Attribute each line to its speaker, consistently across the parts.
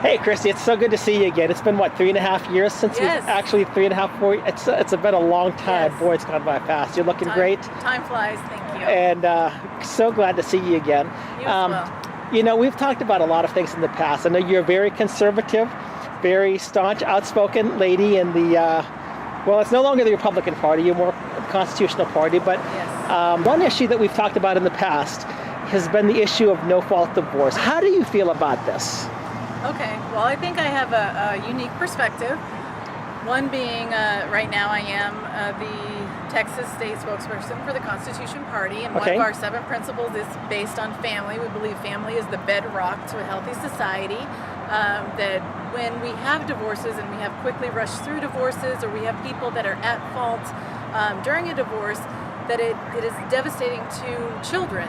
Speaker 1: Hey, Christy, it's so good to see you again. It's been, what, 3.5 years since
Speaker 2: Yes.
Speaker 1: we've actually 3.5, 4 it's been a long time.
Speaker 2: Yes.
Speaker 1: Boy, it's gone by fast. You're looking great.
Speaker 2: Time flies, thank you.
Speaker 1: And so glad to see you again.
Speaker 2: You as well.
Speaker 1: You know, we've talked about a lot of things in the past. I know you're a very conservative, very staunch, outspoken lady in the, well, it's no longer the Republican Party, you're more Constitutional Party, but
Speaker 2: Yes.
Speaker 1: one issue that we've talked about in the past has been the issue of no-fault divorce. How do you feel about this?
Speaker 2: Okay, well, I think I have a unique perspective. One being, right now I am the Texas state spokesperson for the Constitution Party, and one
Speaker 1: Okay.
Speaker 2: of our 7 principles is based on family. We believe family is the bedrock to a healthy society, that when we have divorces and we have quickly rushed through divorces, or we have people that are at fault during a divorce, that it is devastating to children.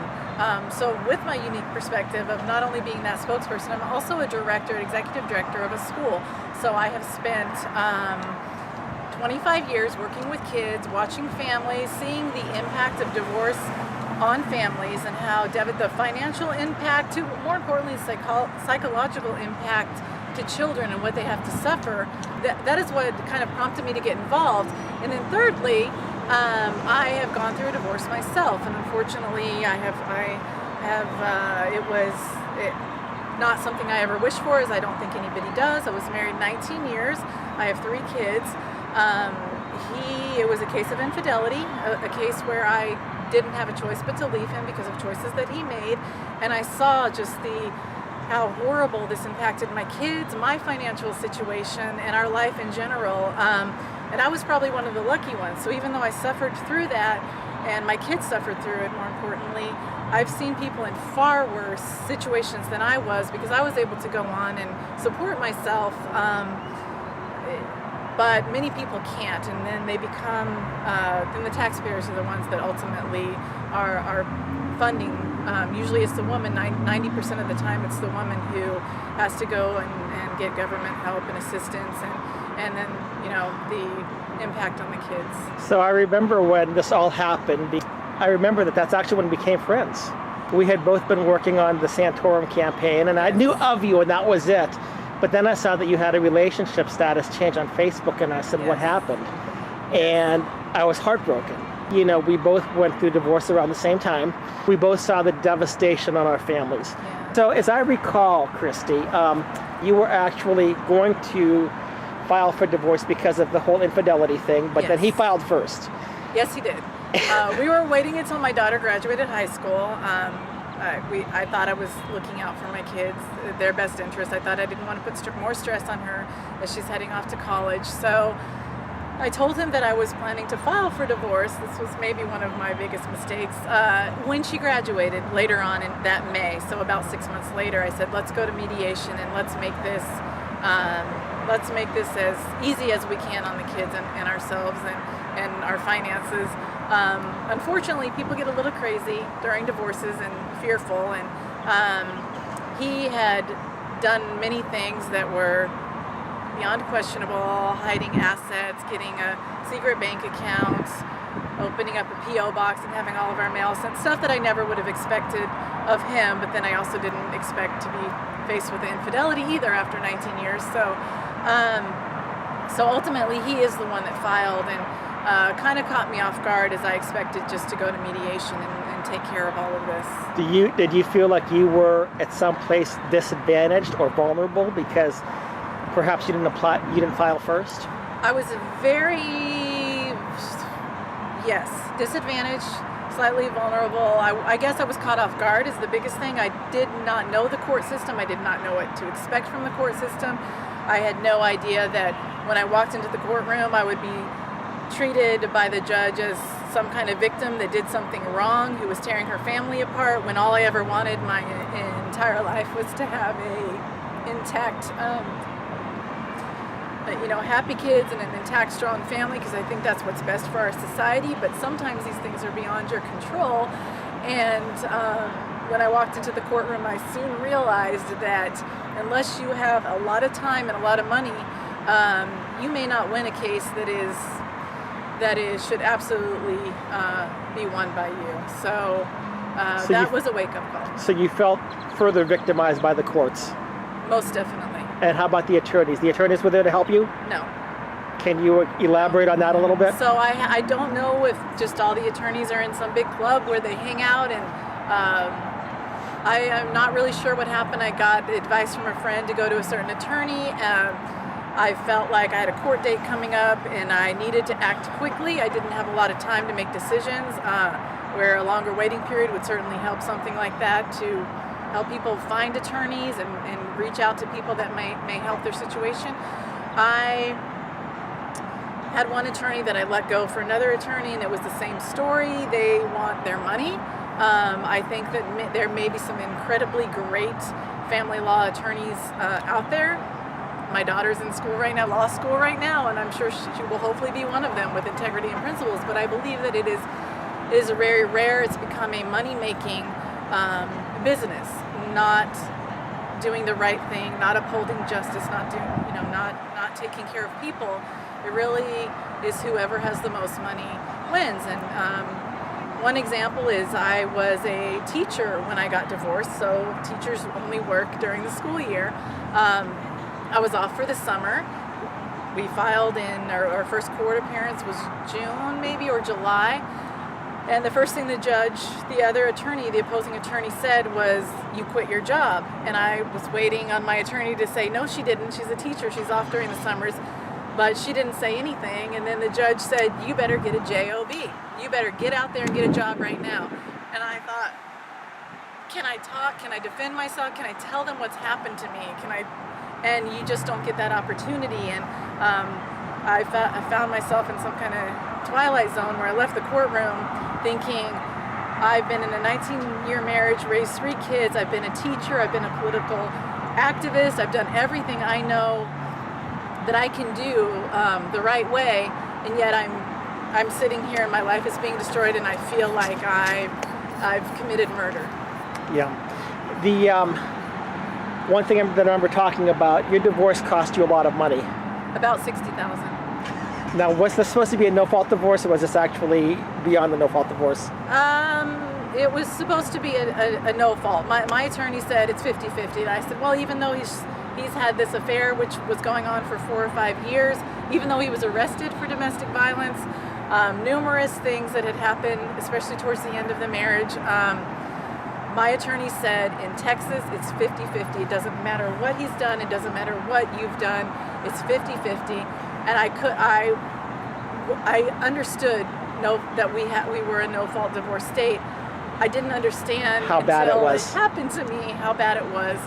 Speaker 2: So with my unique perspective of not only being that spokesperson, I'm also a director, executive director of a school. So I have spent 25 years working with kids, watching families, seeing the impact of divorce on families and how the financial impact to, more importantly, psychological impact to children and what they have to suffer. That is what kind of prompted me to get involved. And then thirdly, I have gone through a divorce myself, and unfortunately, it was not something I ever wished for, as I don't think anybody does. I was married 19 years. I have 3 kids. It was a case of infidelity, a case where I didn't have a choice but to leave him because of choices that he made, and I saw just how horrible this impacted my kids, my financial situation, and our life in general. And I was probably one of the lucky ones. So even though I suffered through that, and my kids suffered through it, more importantly, I've seen people in far worse situations than I was, because I was able to go on and support myself. But many people can't, and then they become, then the taxpayers are the ones that ultimately are funding. Usually it's the woman, 90% of the time it's the woman who has to go and get government help and assistance, and then, the impact on the kids.
Speaker 1: So I remember when this all happened, I remember that's actually when we became friends. We had both been working on the Santorum campaign, and I knew of you, and that was it. But then I saw that you had a relationship status change on Facebook, and I said, what happened? And I was heartbroken. We both went through divorce around the same time. We both saw the devastation on our families.
Speaker 2: Yeah.
Speaker 1: So as I recall, Christy, you were actually going to file for divorce because of the whole infidelity thing, but then he filed first.
Speaker 2: Yes, he did. We were waiting until my daughter graduated high school. I thought I was looking out for my kids, their best interest. I thought I didn't want to put more stress on her as she's heading off to college. So I told him that I was planning to file for divorce. This was maybe one of my biggest mistakes. When she graduated later on in that May, so about 6 months later, I said, let's go to mediation and let's make this as easy as we can on the kids and ourselves and our finances. Unfortunately, people get a little crazy during divorces and fearful, and he had done many things that were beyond questionable: hiding assets, getting a secret bank account, opening up a P.O. box and having all of our mail sent, stuff that I never would have expected of him, but then I also didn't expect to be faced with infidelity either after 19 years. So ultimately he is the one that filed, and kind of caught me off guard, as I expected just to go to mediation and take care of all of this.
Speaker 1: Did you feel like you were at some place disadvantaged or vulnerable because perhaps you didn't file first?
Speaker 2: I was disadvantaged, slightly vulnerable. I guess I was caught off guard is the biggest thing. I did not know the court system. I did not know what to expect from the court system. I had no idea that when I walked into the courtroom, I would be treated by the judge as some kind of victim that did something wrong, who was tearing her family apart, when all I ever wanted my entire life was to have a intact, happy kids and an intact, strong family, because I think that's what's best for our society. But sometimes these things are beyond your control, and when I walked into the courtroom, I soon realized that unless you have a lot of time and a lot of money, you may not win a case that should absolutely be won by you. So that was a wake-up call.
Speaker 1: So you felt further victimized by the courts?
Speaker 2: Most definitely.
Speaker 1: And how about the attorneys? The attorneys were there to help you?
Speaker 2: No.
Speaker 1: Can you elaborate on that a little bit?
Speaker 2: So I don't know if just all the attorneys are in some big club where they hang out, and I'm not really sure what happened. I got advice from a friend to go to a certain attorney. I felt like I had a court date coming up and I needed to act quickly. I didn't have a lot of time to make decisions, where a longer waiting period would certainly help something like that, to help people find attorneys and reach out to people that may help their situation. I had one attorney that I let go for another attorney, and it was the same story. They want their money. I think that there may be some incredibly great family law attorneys out there. My daughter's in school right now, law school right now, and I'm sure she will hopefully be one of them with integrity and principles. But I believe that it is very rare. It's become a money-making business, not doing the right thing, not upholding justice, not taking care of people. It really is whoever has the most money wins. And one example is I was a teacher when I got divorced, so teachers only work during the school year. I was off for the summer. We filed in, our first court appearance was June maybe, or July. And the first thing the judge, the other attorney, the opposing attorney said was, "You quit your job." And I was waiting on my attorney to say, "No, she didn't. She's a teacher. She's off during the summers." But she didn't say anything. And then the judge said, "You better get a job. You better get out there and get a job right now." And I thought, can I talk? Can I defend myself? Can I tell them what's happened to me? And you just don't get that opportunity. And I found myself in some kind of twilight zone where I left the courtroom thinking, I've been in a 19-year marriage, raised 3 kids, I've been a teacher, I've been a political activist, I've done everything I know that I can do the right way, and yet I'm sitting here and my life is being destroyed, and I feel like I've committed murder.
Speaker 1: Yeah. The one thing that I remember talking about, your divorce cost you a lot of money.
Speaker 2: About $60,000.
Speaker 1: Now, was this supposed to be a no-fault divorce, or was this actually beyond the no-fault divorce?
Speaker 2: It was supposed to be a no-fault. My attorney said it's 50-50, and I said, well, even though he's had this affair which was going on for 4 or 5 years, even though he was arrested for domestic violence, numerous things that had happened, especially towards the end of the marriage. My attorney said in Texas it's 50-50. It doesn't matter what he's done. It doesn't matter what you've done. It's 50-50. And I understood that we were a no-fault divorce state. I didn't understand
Speaker 1: how bad it was.
Speaker 2: It happened to me, how bad it was,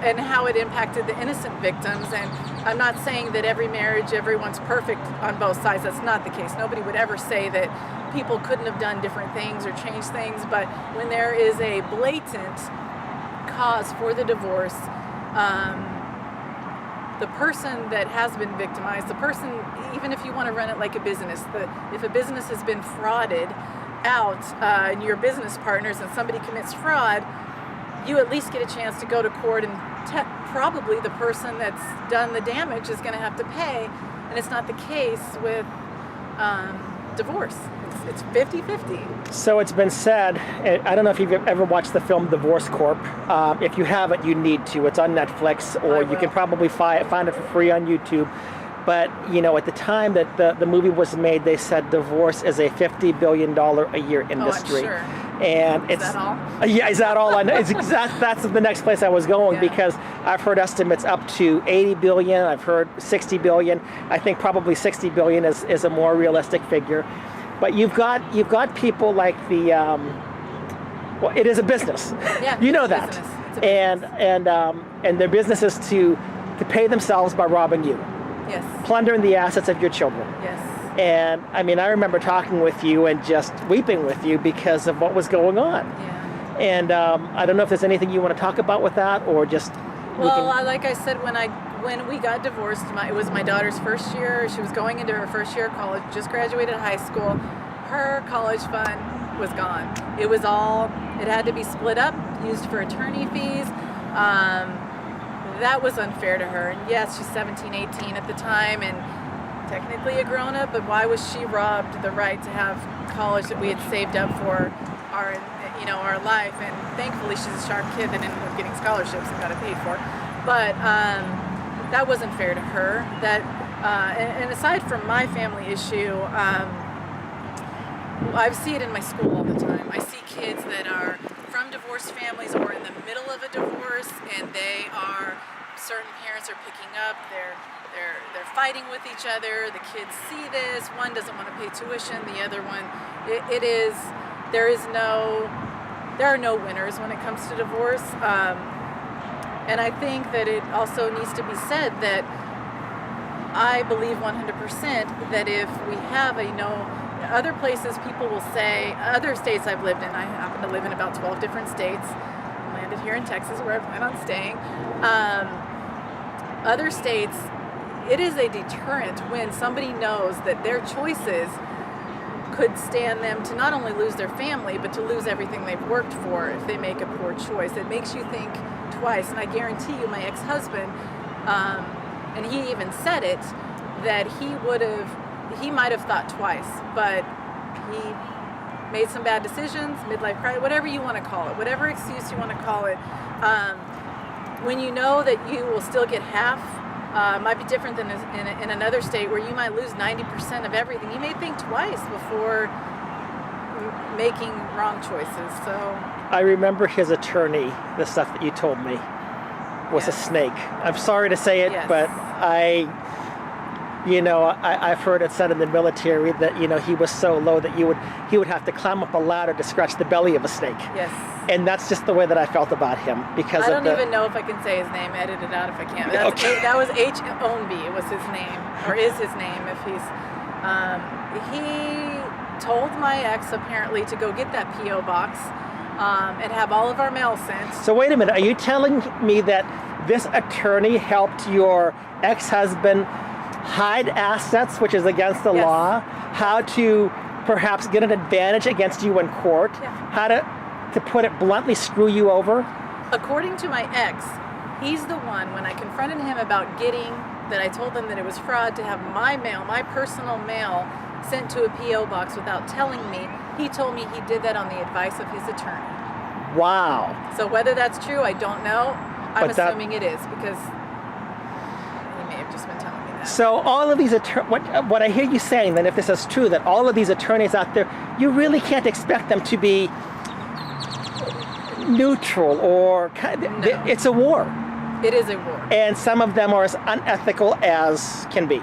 Speaker 2: and how it impacted the innocent victims. And I'm not saying that every marriage, everyone's perfect on both sides. That's not the case. Nobody would ever say that people couldn't have done different things or changed things. But when there is a blatant cause for the divorce, the person that has been victimized, the person, even if you want to run it like a business, if a business has been frauded out, and your business partners, and somebody commits fraud, you at least get a chance to go to court, and probably the person that's done the damage is going to have to pay. And it's not the case with divorce. It's 50-50.
Speaker 1: So it's been said, I don't know if you've ever watched the film Divorce Corp. If you haven't, you need to. It's on Netflix, or you can probably find it for free on YouTube. But, at the time that the movie was made, they said divorce is a $50 billion a year industry.
Speaker 2: Oh, I'm sure.
Speaker 1: And
Speaker 2: is that all?
Speaker 1: Yeah, is that all? I know. That's the next place I was going, because I've heard estimates up to 80 billion. I've heard 60 billion. I think probably 60 billion is a more realistic figure. But you've got people like it is a business.
Speaker 2: Yeah,
Speaker 1: you know that. And their business is to pay themselves by robbing you.
Speaker 2: Yes.
Speaker 1: Plundering the assets of your children.
Speaker 2: Yes.
Speaker 1: And I remember talking with you and just weeping with you because of what was going on.
Speaker 2: Yeah.
Speaker 1: And I don't know if there's anything you want to talk about with that, or just.
Speaker 2: Well, like I said, when we got divorced, it was my daughter's first year. She was going into her first year of college, just graduated high school. Her college fund was gone. It had to be split up, used for attorney fees. That was unfair to her. And yes, she's 17, 18 at the time, and technically a grown-up, but why was she robbed the right to have college that we had saved up for our life? And thankfully she's a sharp kid that ended up getting scholarships and got it paid for. But that wasn't fair to her. That and aside from my family issue, I see it in my school all the time. I see kids that are from divorced families or in the middle of a divorce, and certain parents are picking up. They're fighting with each other. The kids see this. One doesn't want to pay tuition. The other one, there are no winners when it comes to divorce. And I think that it also needs to be said that I believe 100% that if we have other places, people will say, other states I've lived in, I happen to live in about 12 different states. I landed here in Texas where I plan on staying. Other states, it is a deterrent when somebody knows that their choices could stand them to not only lose their family, but to lose everything they've worked for if they make a poor choice. It makes you think twice. And I guarantee you, my ex-husband, and he even said it, that he might have thought twice, but he made some bad decisions, midlife crisis, whatever you want to call it, whatever excuse you want to call it. When you know that you will still get half, might be different than in another state where you might lose 90% of everything. You may think twice before making wrong choices. So
Speaker 1: I remember his attorney, the stuff that you told me, was a snake. I'm sorry to say it, but I've heard it said in the military that, he was so low that he would have to climb up a ladder to scratch the belly of a snake.
Speaker 2: Yes.
Speaker 1: And that's just the way that I felt about him because
Speaker 2: I don't even know if I can say his name. Edit it out if I can. That was H. Ownby was his name, or is his name if he's. He told my ex apparently to go get that P.O. box and have all of our mail sent.
Speaker 1: So wait a minute. Are you telling me that this attorney helped your ex-husband hide assets, which is against the law, how to perhaps get an advantage against you in court, how to put it bluntly, screw you over?
Speaker 2: According to my ex, he's the one, when I confronted him about that I told him that it was fraud to have my mail, my personal mail, sent to a P.O. box without telling me, he told me he did that on the advice of his attorney.
Speaker 1: Wow.
Speaker 2: So whether that's true, I don't know. I'm assuming it is because he may have just been telling me that.
Speaker 1: So all of these what I hear you saying, then, if this is true, that all of these attorneys out there, you really can't expect them to be neutral or it's a war.
Speaker 2: It is a war.
Speaker 1: And some of them are as unethical as can be.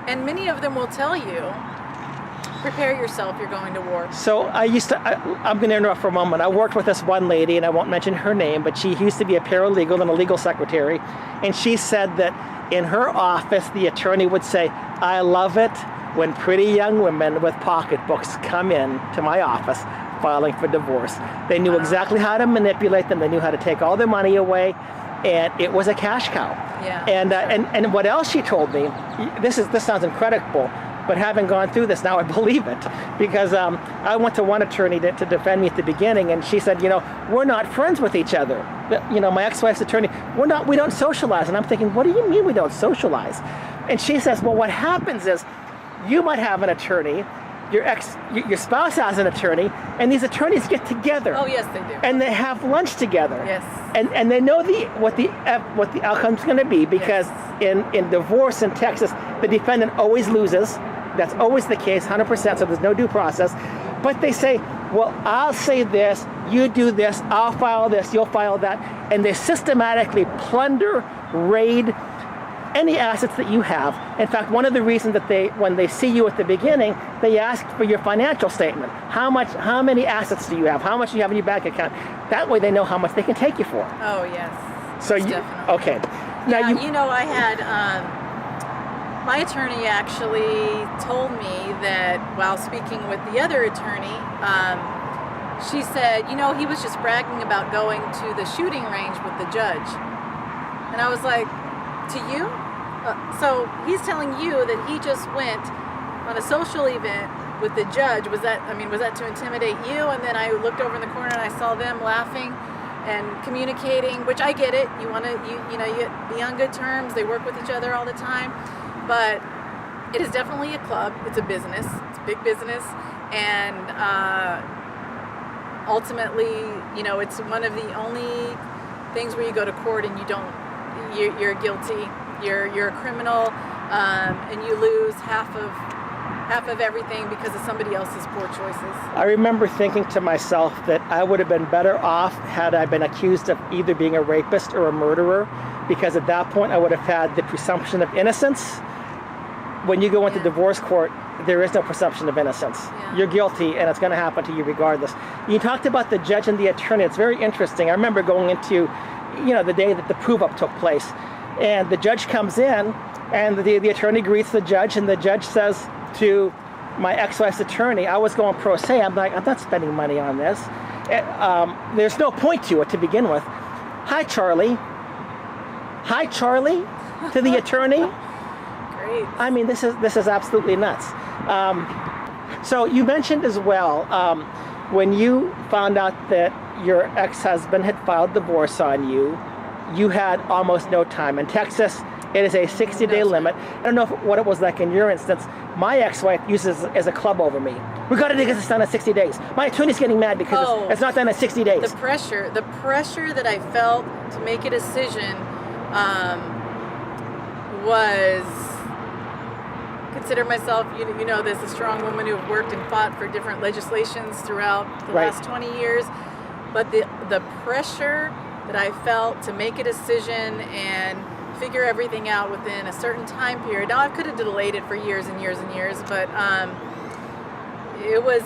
Speaker 2: And many of them will tell you, prepare yourself, you're going to war.
Speaker 1: So I'm going to interrupt for a moment. I worked with this one lady, and I won't mention her name, but she used to be a paralegal and a legal secretary. And she said that in her office, the attorney would say, I love it when pretty young women with pocketbooks come in to my office filing for divorce. They knew exactly how to manipulate them. They knew how to take all their money away. And it was a cash cow.
Speaker 2: Yeah.
Speaker 1: And what else she told me, this sounds incredible, but having gone through this now, I believe it, because I went to one attorney to defend me at the beginning, and she said, we're not friends with each other. My ex-wife's attorney, we don't socialize. And I'm thinking, what do you mean we don't socialize? And she says, well, what happens is you might have an attorney, your spouse has an attorney, and these attorneys get together.
Speaker 2: Oh yes, they do.
Speaker 1: And they have lunch together.
Speaker 2: Yes.
Speaker 1: And they know what the outcome's going to be, because in divorce in Texas, the defendant always loses. That's always the case, 100%. So there's no due process. But they say, well, I'll say this, you do this, I'll file this, you'll file that, and they systematically plunder, raid any assets that you have. In fact, one of the reasons that when they see you at the beginning, they ask for your financial statement. How many assets do you have? How much do you have in your bank account? That way they know how much they can take you for.
Speaker 2: Oh, yes.
Speaker 1: So
Speaker 2: definitely.
Speaker 1: Okay.
Speaker 2: Now, I had, my attorney actually told me that while speaking with the other attorney, she said, he was just bragging about going to the shooting range with the judge. And I was like, to you? So he's telling you that he just went on a social event with the judge. Was that to intimidate you? And then I looked over in the corner and I saw them laughing and communicating, which I get it. You want to, you be on good terms. They work with each other all the time. But it is definitely a club. It's a business. It's a big business. And ultimately, it's one of the only things where you go to court and you're guilty. You're a criminal, and you lose half of everything because of somebody else's poor choices.
Speaker 1: I remember thinking to myself that I would have been better off had I been accused of either being a rapist or a murderer, because at that point I would have had the presumption of innocence. When you go into divorce court, there is no presumption of innocence.
Speaker 2: Yeah.
Speaker 1: You're guilty, and it's going to happen to you regardless. You talked about the judge and the attorney. It's very interesting. I remember going into, the day that the prove-up took place, and the judge comes in, and the attorney greets the judge, and the judge says to my ex-wife's attorney, I was going pro se. I'm like, I'm not spending money on this. There's no point to it to begin with. Hi, Charlie. Hi, Charlie, to the attorney.
Speaker 2: Great.
Speaker 1: I mean, this is absolutely nuts. So you mentioned as well, when you found out that your ex-husband had filed divorce on you, you had almost no time. In Texas, it is a 60-day limit. I don't know what it was like in your instance. My ex-wife uses it as a club over me. We got to get this done in 60 days. My attorney's getting mad because it's not done in 60 days.
Speaker 2: The pressure that I felt to make a decision was, consider myself, this a strong woman who worked and fought for different legislations throughout the last 20 years. But the pressure that I felt to make a decision and figure everything out within a certain time period. Now, I could have delayed it for years and years and years, but it was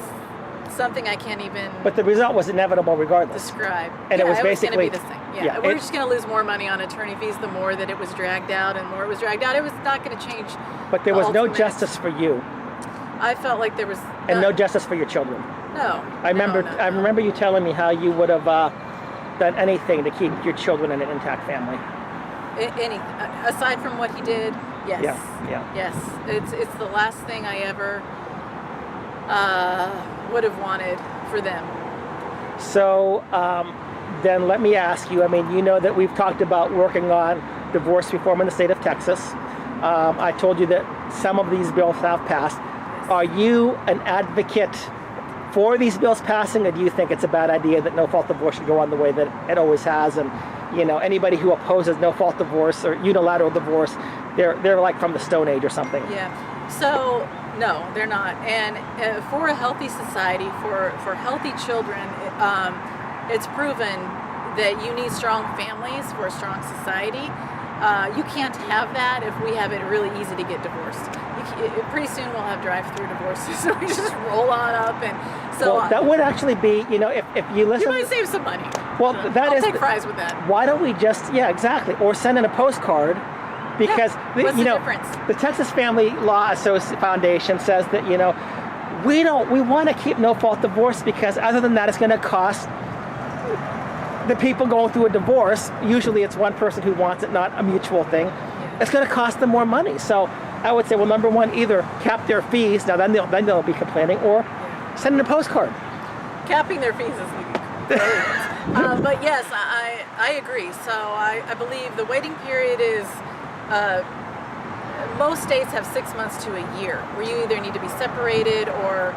Speaker 2: something I can't even.
Speaker 1: But the result was inevitable regardless.
Speaker 2: Describe.
Speaker 1: And it was basically
Speaker 2: going to be the same. Yeah, we're just going to lose more money on attorney fees the more that it was dragged out, and more it was dragged out. It was not going to change.
Speaker 1: But there was no justice for you.
Speaker 2: I felt like there was.
Speaker 1: And no justice for your children.
Speaker 2: No.
Speaker 1: I remember you telling me how you would have done anything to keep your children in an intact family.
Speaker 2: Anything aside from what he did, yes.
Speaker 1: Yeah.
Speaker 2: Yes, it's the last thing I ever would have wanted for them.
Speaker 1: So then let me ask you. I mean, you know that we've talked about working on divorce reform in the state of Texas. I told you that some of these bills have passed.
Speaker 2: Yes.
Speaker 1: Are you an advocate for these bills passing, or do you think it's a bad idea that no-fault divorce should go on the way that it always has? And anybody who opposes no-fault divorce or unilateral divorce, they're like from the Stone Age or something.
Speaker 2: Yeah. So no, they're not. And for a healthy society, for healthy children, it's proven that you need strong families for a strong society. You can't have that if we have it really easy to get divorced. Pretty soon we'll have drive-through divorces, so we just roll on up. And so
Speaker 1: that would actually be, if you listen.
Speaker 2: You might save some money.
Speaker 1: Well,
Speaker 2: I'll take fries with that.
Speaker 1: Why don't we just, exactly, or send in a postcard, because
Speaker 2: what's the difference?
Speaker 1: The Texas Family Law Foundation says that we want to keep no-fault divorce because other than that, it's going to cost the people going through a divorce. Usually, it's one person who wants it, not a mutual thing. Yeah. It's going to cost them more money. So I would say, well, number one, either cap their fees. Now then they'll be complaining, or send in a postcard.
Speaker 2: Capping their fees is brilliant. But yes, I agree. So I believe the waiting period is. Most states have 6 months to a year where you either need to be separated or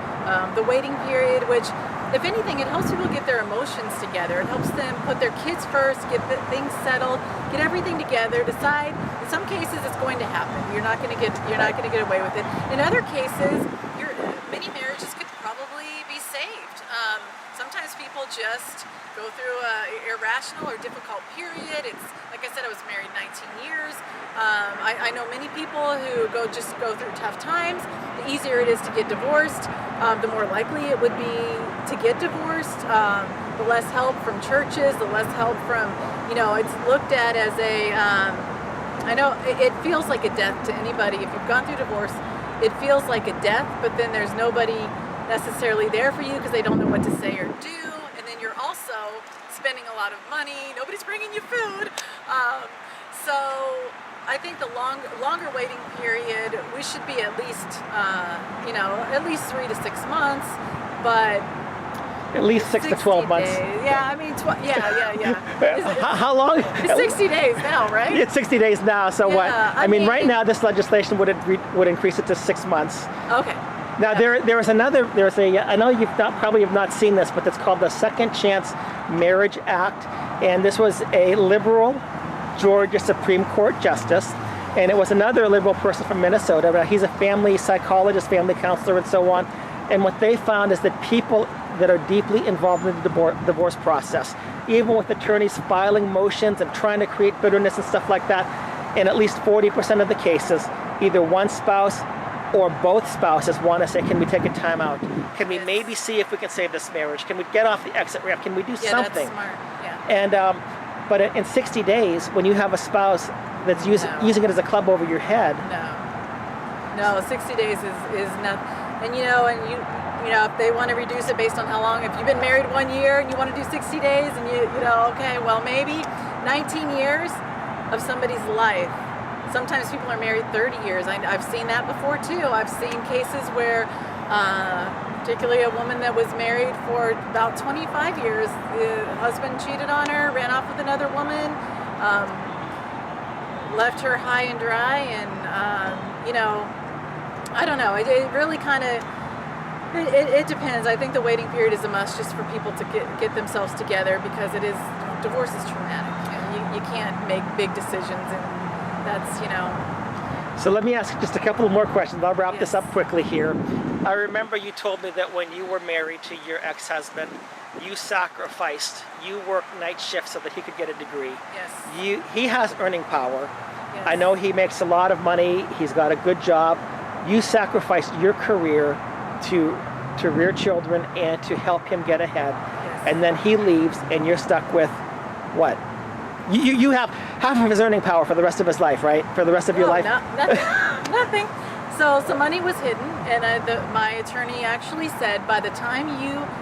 Speaker 2: the waiting period, which, if anything, it helps people get their emotions together. It helps them put their kids first, get things settled, get everything together, decide. In some cases, it's going to happen. You're not going to get away with it. In other cases, many marriages could probably be saved. Sometimes people just go through an irrational or difficult period. It's like I said, I was married 19 years. I know many people who go through tough times. The easier it is to get divorced, the more likely it would be to get divorced. The less help from churches, the less help from, it's looked at as I know it feels like a death to anybody. If you've gone through divorce, it feels like a death, but then there's nobody necessarily there for you because they don't know what to say or do. And then you're also spending a lot of money. Nobody's bringing you food. So I think the longer waiting period, we should be at least 3 to 6 months, but
Speaker 1: at least 6 to 12 months.
Speaker 2: Days. Yeah, I mean,
Speaker 1: How long?
Speaker 2: It's 60 days now, right?
Speaker 1: It's 60 days now. So
Speaker 2: yeah,
Speaker 1: what? I mean, right now this legislation would increase it to 6 months.
Speaker 2: Okay.
Speaker 1: Now I know you've probably have not seen this, but it's called the Second Chance Marriage Act, and this was a liberal Georgia Supreme Court justice And it was another liberal person from Minnesota, but he's a family psychologist, family counselor, and so on. And what they found is that people that are deeply involved in the divorce process, even with attorneys filing motions and trying to create bitterness and stuff like that, in at least 40% of the cases, either one spouse or both spouses want to say, can we take a time out? Can we maybe see if we can save this marriage? Can we get off the exit ramp? Can we do something?
Speaker 2: That's smart. Yeah.
Speaker 1: And but in 60 days, when you have a spouse that's using it as a club over your head.
Speaker 2: No, 60 days is nothing. And you know, if they want to reduce it based on how long, if you've been married 1 year and you want to do 60 days, and you know, okay, well maybe 19 years of somebody's life. Sometimes people are married 30 years. I've seen that before too. I've seen cases where, particularly a woman that was married for about 25 years, the husband cheated on her, ran off with another woman, left her high and dry, and you know, I don't know. It really kind of, it depends. I think the waiting period is a must just for people to get themselves together, because divorce is traumatic, and you can't make big decisions, and that's, you know.
Speaker 1: So let me ask just a couple more questions. I'll wrap this up quickly here. I remember you told me that when you were married to your ex-husband, you sacrificed, you worked night shifts so that he could get a degree.
Speaker 2: Yes.
Speaker 1: He has earning power.
Speaker 2: Yes.
Speaker 1: I know he makes a lot of money. He's got a good job. You sacrificed your career to rear children and to help him get ahead.
Speaker 2: Yes.
Speaker 1: And then he leaves, and you're stuck with what? You have half of his earning power for the rest of his life, right? For the rest of your life?
Speaker 2: Nothing. So some money was hidden, and my attorney actually said, by the time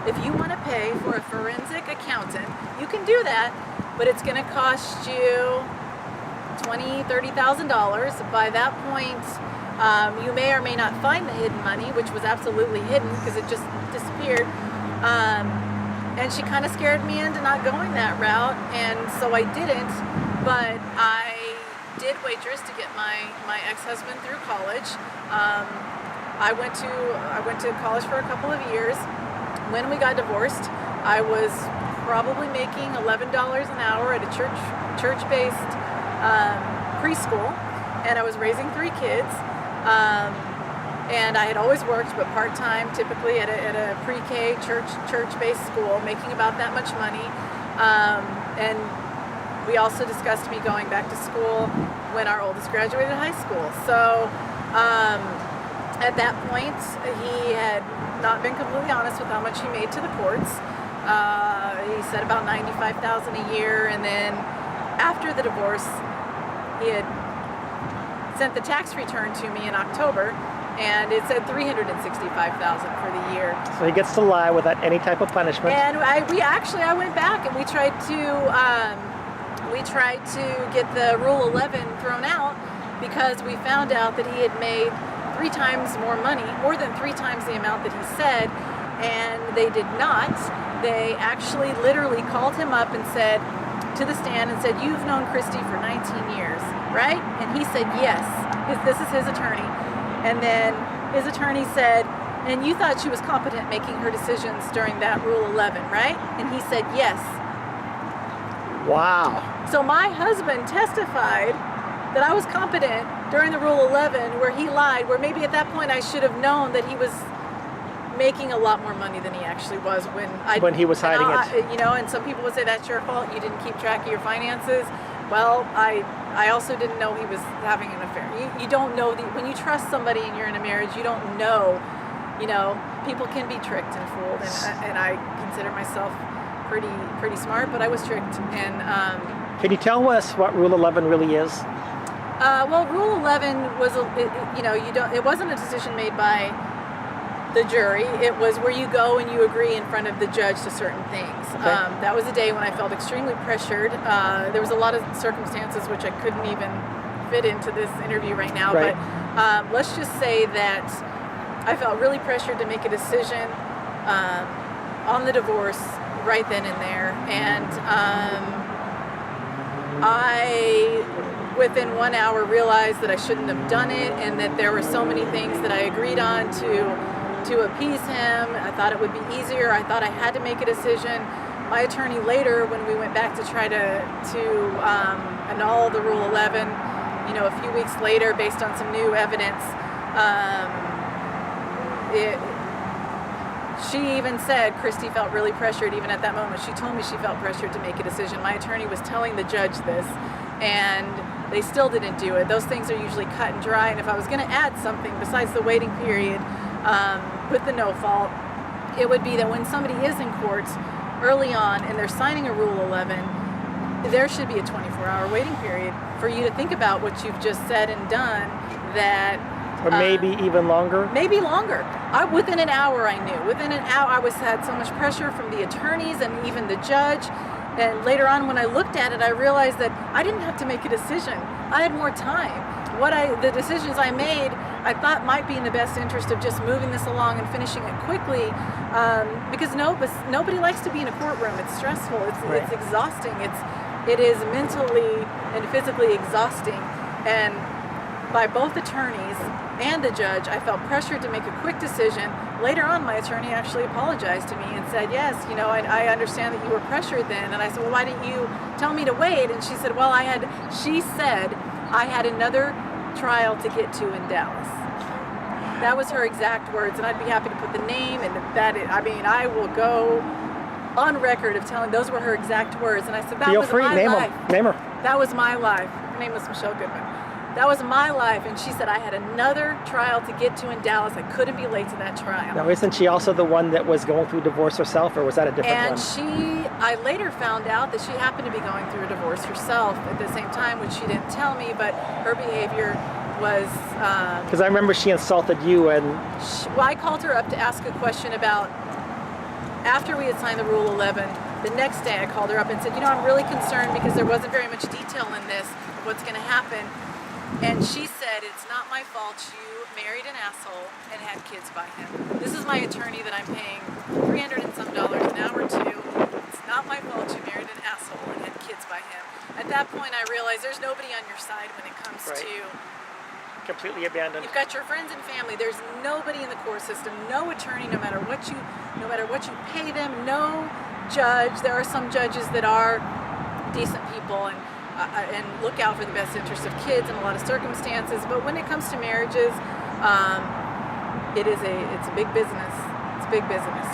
Speaker 2: if you want to pay for a forensic accountant, you can do that, but it's going to cost you $20,000, $30,000. By that point, you may or may not find the hidden money, which was absolutely hidden because it just disappeared. And she kind of scared me into not going that route, and so I didn't. But I did waitress to get my ex-husband through college. I went to college for a couple of years. When we got divorced, I was probably making $11 an hour at a church-based preschool, and I was raising 3 kids. And I had always worked, but part-time, typically at a pre-K church-based school, making about that much money. And we also discussed me going back to school when our oldest graduated high school. So at that point, he had not been completely honest with how much he made to the courts. He said about $95,000 a year, and then after the divorce, he had sent the tax return to me in October, and it said $365,000 for the year.
Speaker 1: So he gets to lie without any type of punishment.
Speaker 2: And I went back and we tried to get the Rule 11 thrown out, because we found out that he had made 3 times more money, more than 3 times the amount that he said, and they did not. They actually literally called him up and said to the stand and said, "You've known Christy for 19 years, right?" And he said, "Yes." This is his attorney. And then his attorney said, "And you thought she was competent making her decisions during that Rule 11, right?" And he said, "Yes."
Speaker 1: Wow.
Speaker 2: So my husband testified that I was competent during the Rule 11, where he lied, where maybe at that point I should have known that he was making a lot more money than he actually was when
Speaker 1: he was hiding it.
Speaker 2: You know, and some people would say that's your fault, you didn't keep track of your finances. Well, I also didn't know he was having an affair. You don't know, when you trust somebody and you're in a marriage, you don't know, you know, people can be tricked and fooled, and I consider myself pretty smart, but I was tricked. And
Speaker 1: can you tell us what Rule 11 really is?
Speaker 2: Well, Rule 11 was, it wasn't a decision made by the jury. It was where you go and you agree in front of the judge to certain things.
Speaker 1: Okay.
Speaker 2: That was a day when I felt extremely pressured. There was a lot of circumstances which I couldn't even fit into this interview right now.
Speaker 1: Right.
Speaker 2: But let's just say that I felt really pressured to make a decision on the divorce right then and there. And I, within 1 hour, realized that I shouldn't have done it, and that there were so many things that I agreed on to appease him. I thought it would be easier. I thought I had to make a decision. My attorney later, when we went back to try to annul the Rule 11, a few weeks later, based on some new evidence, she even said Christy felt really pressured even at that moment. She told me she felt pressured to make a decision. My attorney was telling the judge this, and they still didn't do it. Those things are usually cut and dry, and if I was going to add something besides the waiting period with the no fault, it would be that when somebody is in court early on and they're signing a Rule 11, there should be a 24-hour waiting period for you to think about what you've just said and done. That
Speaker 1: or maybe even longer.
Speaker 2: Maybe longer. Within an hour, I knew. Within an hour, I had so much pressure from the attorneys and even the judge. And later on, when I looked at it, I realized that I didn't have to make a decision. I had more time. The decisions I made, I thought might be in the best interest of just moving this along and finishing it quickly, because nobody likes to be in a courtroom. It's stressful. It's exhausting. It is mentally and physically exhausting. And by both attorneys and the judge, I felt pressured to make a quick decision. Later on, my attorney actually apologized to me and said, yes, I understand that you were pressured then. And I said, well, why didn't you tell me to wait? And she said, well, she said I had another trial to get to in Dallas. That was her exact words, and I'd be happy to put the name and I will go on record of telling those were her exact words. And I said, that was my life.
Speaker 1: Name her.
Speaker 2: That was my life. Her name was Michelle Goodman. That was my life, and she said I had another trial to get to in Dallas. I couldn't be late to that trial.
Speaker 1: Now, isn't she also the one that was going through divorce herself, or was that a different one?
Speaker 2: I later found out that she happened to be going through a divorce herself at the same time, which she didn't tell me, but her behavior was...
Speaker 1: Because I remember she insulted you and...
Speaker 2: I called her up to ask a question about, after we had signed the Rule 11, the next day I called her up and said, I'm really concerned because there wasn't very much detail in this of what's going to happen. And she said, it's not my fault you married an asshole and had kids by him. This is my attorney that I'm paying $300 and some an hour to. It's not my fault you married an asshole and had kids by him. At that point, I realized there's nobody on your side when it comes to...
Speaker 1: Completely abandoned.
Speaker 2: You've got your friends and family. There's nobody in the court system, no attorney, no matter what you pay them, no judge. There are some judges that are decent people and look out for the best interest of kids in a lot of circumstances. But when it comes to marriages, it's a big business. It's a big business.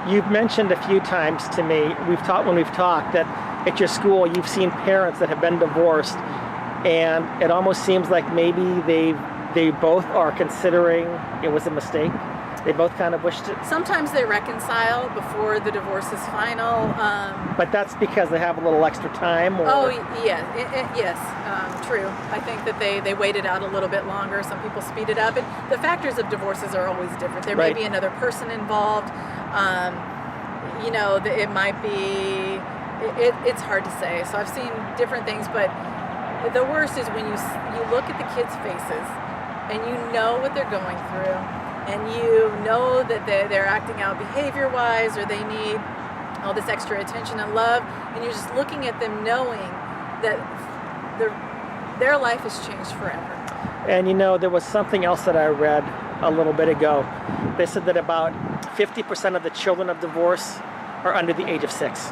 Speaker 1: You've mentioned a few times to me, when we've talked, that at your school you've seen parents that have been divorced, and it almost seems like maybe they both are considering it was a mistake. They both kind of wished it.
Speaker 2: Sometimes they reconcile before the divorce is final.
Speaker 1: But that's because they have a little extra time? Or?
Speaker 2: Oh, yeah. Yes, true. I think that they waited out a little bit longer. Some people speed it up. And the factors of divorces are always different. There may be another person involved. It might be... It's hard to say. So I've seen different things, but the worst is when you look at the kids' faces and you know what they're going through. And you know that they're acting out behavior-wise, or they need all this extra attention and love, and you're just looking at them knowing that their life has changed forever.
Speaker 1: And there was something else that I read a little bit ago. They said that about 50% of the children of divorce are under the age of 6.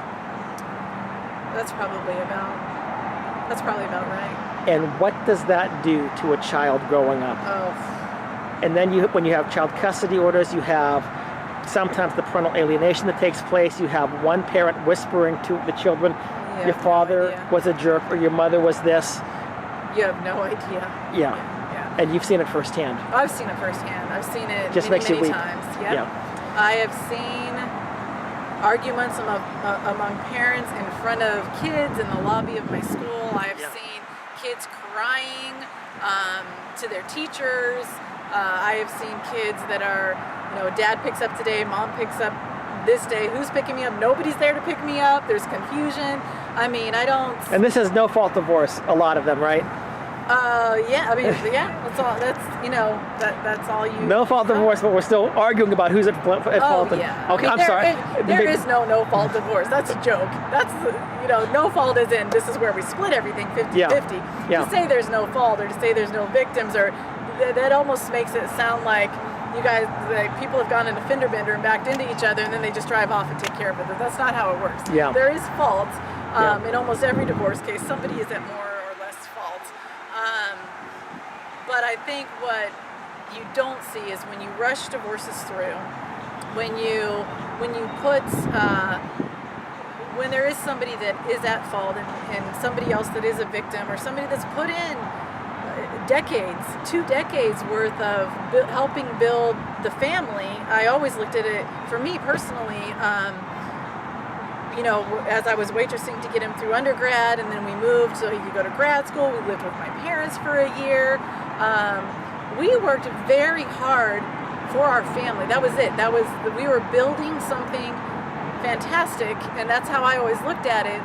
Speaker 2: That's probably about right.
Speaker 1: And what does that do to a child growing up?
Speaker 2: Oh.
Speaker 1: And then when you have child custody orders, you have sometimes the parental alienation that takes place. You have one parent whispering to the children, your father was a jerk or your mother was this.
Speaker 2: You have no idea.
Speaker 1: Yeah. And you've seen it firsthand.
Speaker 2: I've seen it firsthand. I've seen it
Speaker 1: Just
Speaker 2: many,
Speaker 1: makes you
Speaker 2: many
Speaker 1: weep.
Speaker 2: times.
Speaker 1: Yep.
Speaker 2: Yeah. I have seen arguments among parents in front of kids in the lobby of my school. I have seen kids crying to their teachers. I have seen kids that are, dad picks up today, mom picks up this day. Who's picking me up? Nobody's there to pick me up. There's confusion. I mean, I don't...
Speaker 1: And this is no fault divorce, a lot of them, right?
Speaker 2: That's all. That's all you...
Speaker 1: No fault divorce, but we're still arguing about who's at fault.
Speaker 2: Yeah.
Speaker 1: Okay, I'm sorry.
Speaker 2: There is no fault divorce. That's a joke. That's, no fault is in, this is where we split everything 50-50. To say there's no fault or to say there's no victims, or that almost makes it sound like you guys, people have gone in a fender bender and backed into each other and then they just drive off and take care of it. That's not how it works.
Speaker 1: Yeah.
Speaker 2: There is fault in almost every divorce case. Somebody is at more or less fault. But I think what you don't see is when you rush divorces through, when you put when there is somebody that is at fault and somebody else that is a victim, or somebody that's put in decades, 2 decades worth of helping build the family. I always looked at it, for me personally, as I was waitressing to get him through undergrad, and then we moved so he could go to grad school. We lived with my parents for a year. We worked very hard for our family. That was it. We were building something fantastic, and that's how I always looked at it.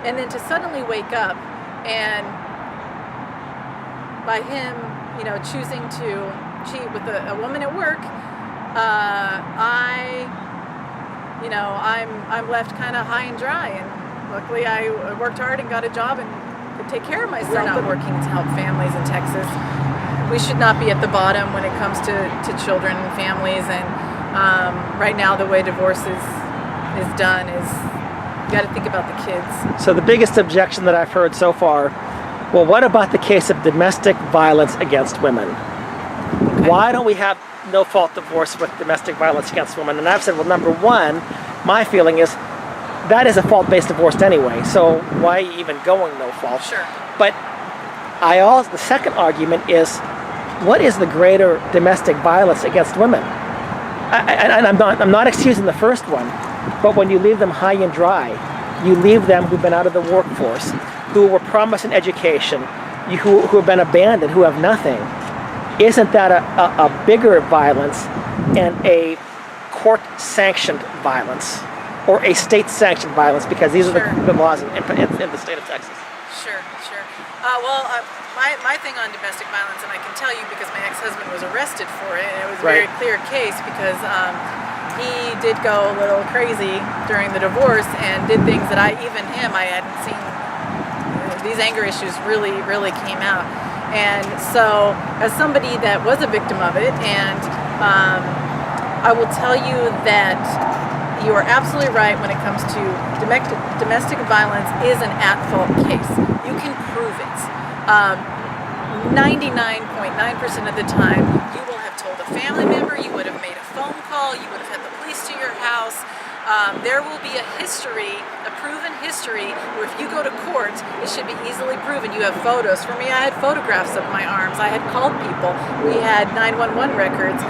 Speaker 2: And then to suddenly wake up, and by him, choosing to cheat with a woman at work, I'm left kind of high and dry. And luckily, I worked hard and got a job and could take care of myself. We're not working to help families in Texas. We should not be at the bottom when it comes to children and families. And right now, the way divorce is done is you got to think about the kids.
Speaker 1: So the biggest objection that I've heard so far, well, what about the case of domestic violence against women? Okay. Why don't we have no-fault divorce with domestic violence against women? And I've said, well, number one, my feeling is that is a fault-based divorce anyway, so why even going no-fault?
Speaker 2: Sure.
Speaker 1: But the second argument is, what is the greater domestic violence against women? And I'm not excusing the first one, but when you leave them high and dry, you leave them who've been out of the workforce, who were promised an education, who have been abandoned, who have nothing. Isn't that a bigger violence and a court-sanctioned violence, or a state-sanctioned violence, because these are the laws in the state of Texas?
Speaker 2: Sure. My thing on domestic violence, and I can tell you because my ex-husband was arrested for it, and it was a very clear case because he did go a little crazy during the divorce and did things that I hadn't seen. These anger issues really came out. And so, as somebody that was a victim of it, and I will tell you that you are absolutely right when it comes to domestic violence is an at-fault case. You can prove it. 99.9% of the time, you will have told a family member, you would have made a phone call, you would have had the police to your house. There will be a proven history, where if you go to court, it should be easily proven. You have photos. For me, I had photographs of my arms. I had called people. We had 911 records.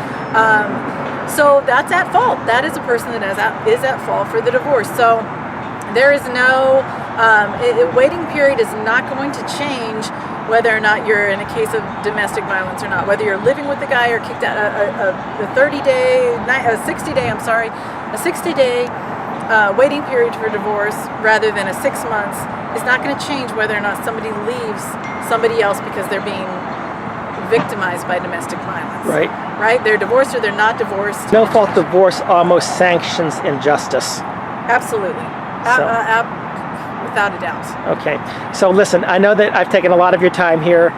Speaker 2: So that's at fault. That is a person that is at fault for the divorce. So there is no waiting period is not going to change whether or not you're in a case of domestic violence or not. Whether you're living with the guy or kicked out, a 60-day waiting period for divorce rather than a 6 months is not going to change whether or not somebody leaves somebody else because they're being victimized by domestic violence. Right? They're divorced or they're not divorced.
Speaker 1: No-fault divorce almost sanctions injustice.
Speaker 2: Absolutely. Without a doubt. Okay.
Speaker 1: So listen, I know that I've taken a lot of your time here.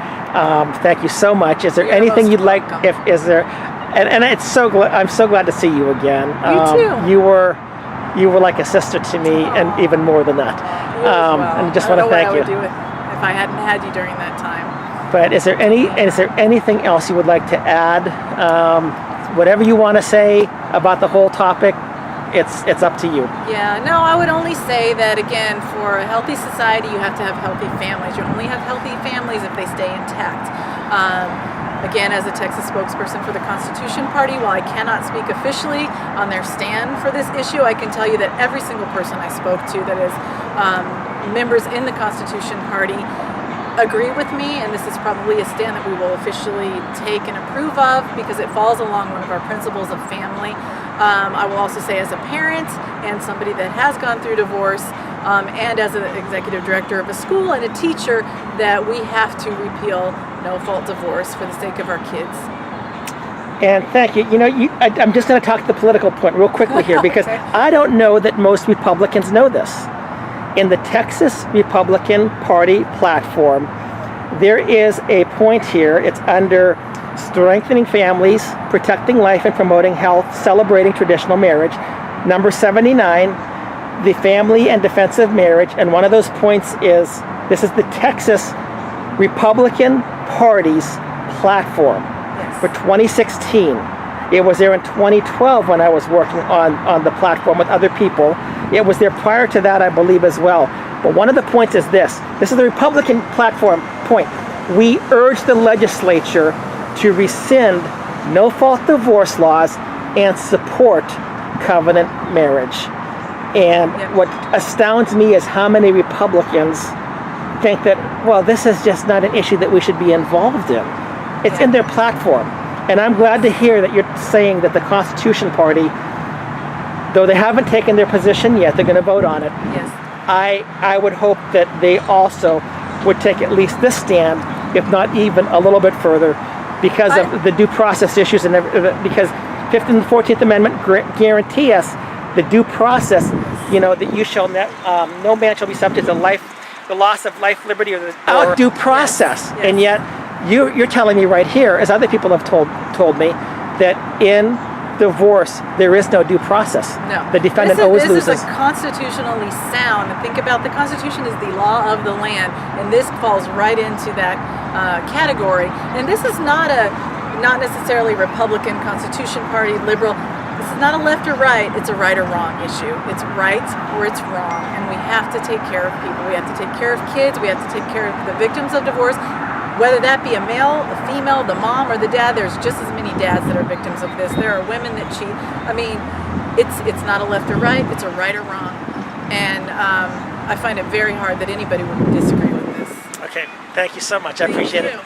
Speaker 1: Thank you so much. Is there anything you'd like? And I'm so glad to see you again.
Speaker 2: You too.
Speaker 1: You were like a sister to me, and even more than that. And just want to thank you.
Speaker 2: I don't know what I would do if I hadn't had you during that time.
Speaker 1: But is there anything else you would like to add? Whatever you want to say about the whole topic, it's up to you.
Speaker 2: Yeah, no, I would only say that, again, for a healthy society, you have to have healthy families. You only have healthy families if they stay intact. Again, as a Texas spokesperson for the Constitution Party, while I cannot speak officially on their stand for this issue, I can tell you that every single person I spoke to that is members in the Constitution Party agree with me, and this is probably a stand that we will officially take and approve of because it falls along one of our principles of family. I will also say, as a parent and somebody that has gone through divorce, and as an executive director of a school and a teacher, that we have to repeal no-fault divorce for the sake of our kids.
Speaker 1: And thank you. I'm just going to talk to the political point real quickly here because I don't know that most Republicans know this. In the Texas Republican Party platform, there is a point here. It's under strengthening families, protecting life and promoting health, celebrating traditional marriage. Number 79, the family and defense of marriage. And one of those points is, this is the Texas Republican party's platform
Speaker 2: Yes.
Speaker 1: for 2016. It was there in 2012 when I was working on the platform with other people. It was there prior to that, I believe, as well. But one of the points is this. This is the Republican platform point. We urge the legislature to rescind no-fault divorce laws and support covenant marriage. And
Speaker 2: Yep.
Speaker 1: what astounds me is how many Republicans think that, well, this is just not an issue that we should be involved in. It's in their platform. And I'm glad to hear that you're saying that the Constitution Party, though they haven't taken their position yet, they're going to vote on it.
Speaker 2: Yes.
Speaker 1: I would hope that they also would take at least this stand, if not even a little bit further, because of the due process issues and because 15th and 14th Amendment guarantee us the due process, that you shall no man shall be subject to the loss of life, liberty, or due process.
Speaker 2: Yes.
Speaker 1: And yet you're telling me right here, as other people have told me, that in divorce there is no due process.
Speaker 2: No.
Speaker 1: The defendant always loses.
Speaker 2: This is a constitutionally sound. Think about the Constitution is the law of the land, and this falls right into that category. And this is not necessarily Republican, Constitution Party, liberal. This is not a left or right. It's a right or wrong issue. It's right or it's wrong, and we have to take care of people. We have to take care of kids. We have to take care of the victims of divorce. Whether that be a male, a female, the mom, or the dad, there's just as many dads that are victims of this. There are women that cheat. I mean, it's not a left or right, it's a right or wrong. And I find it very hard that anybody would disagree with this.
Speaker 1: Okay, thank you so much. I appreciate it.